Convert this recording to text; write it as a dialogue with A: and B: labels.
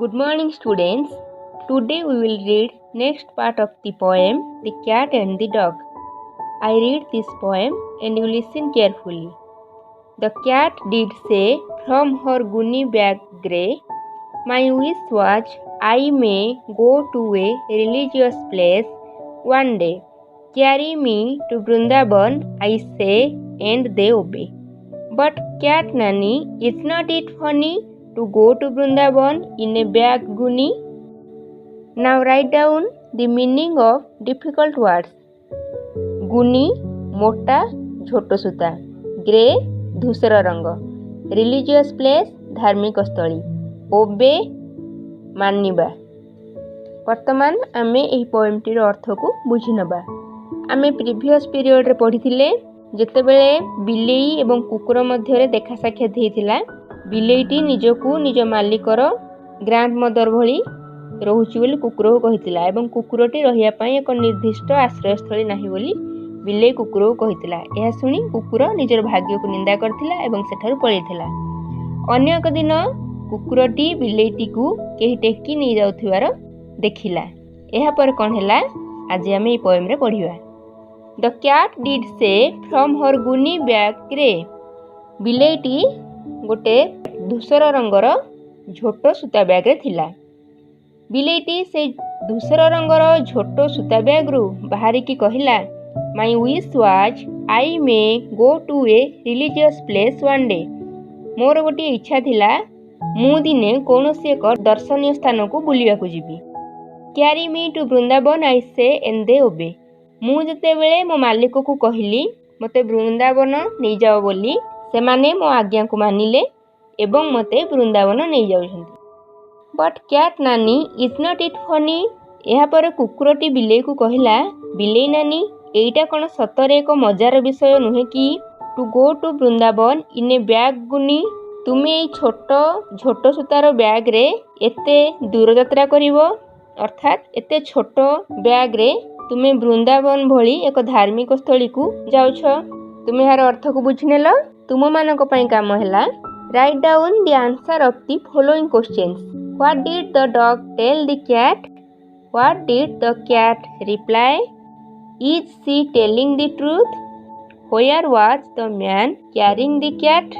A: Good morning, students. Today we will read next part of the poem The Cat and the Dog. I read this poem and you listen carefully. The cat did say from her gunny bag grey, my wish was I may go to a religious place one day. Carry me to Vrindavan, I say, and they obey. But Cat Nanny, is not it funny to go to Vrindavan in a bag gunny? Now write down the meaning of difficult words. Gunny मोटा झोटो सूता, grey धूसर रंग, religious place धार्मिक स्थली, ओबे मानिबा। वर्तमान आमे एही पोएमटीर अर्थ को बुझी नबा। आमे प्रीवियस पीरियड रे पढ़िथिले जेतेबेले बिलेई एवं कुकुर मध्यरे देखा साक्षात हेतिला। बिलेईटी निजकू निज मालिकर ग्रांड मदर भली रहुची बोली कुकुर को कहितिला एवं कुकुरटी रहिया पई एक निर्दिष्ट आश्रयस्थली नाही बोली बिलेई कुकुर को कहितिला। एहा सुनी कुकुर निजर भाग्य को निंदा करथिला एवं सेठारु पळेइथिला। अन्य एक दिन कुकुरटी बिलेईटी को केही टेकी नै जाउथिवार देखिला। एहा पर कोन हैला आज आमे ई पोएम रे पढिबा। The cat did say from her gunny bag grey. बिलेईटी गोटे धूसर रंगर झोटो सूता बैग रे थिला। बिलेईटी से धूसर रंगर झोटो सूता बैग रु बाहरी की कहिला, My wish was I may go to a religious place one day. मोर गोटे इच्छा थिला मु दिने कौनसी एक दर्शनीय स्थान को बुलिया को जीवी। Carry me to Vrindavan, I say, and they obey. मु जेतेबेले मो मालिक को कहली मते वृंदावन नहीं जाओ बोली से माने मो आज्ञा को मानिले एवं मते वृंदावन नहीं जाउछंती। बट कैट नानी इज नॉट इट फनी। एहा पर कुकुरटी बिलेई को कहला, बिलेई नानी एइटा कोन सतरे एक मजार विषय नुहे कि to go to Vrindavan in a bag गुनी। तुमे एई छोटो सूतार बैग रे एते दूर यात्रा करिवो, अर्थात एते छोटो बैग रे तुमे वृंदावन भली एक धार्मिक स्थली को जाउछ। तुमे यार अर्थ को बुझिनेल। तुम मानक पई काम हैला write down the answer of the following questions. What did the dog tell the cat? What did the cat reply? Is she telling the truth? Where was the man carrying the cat?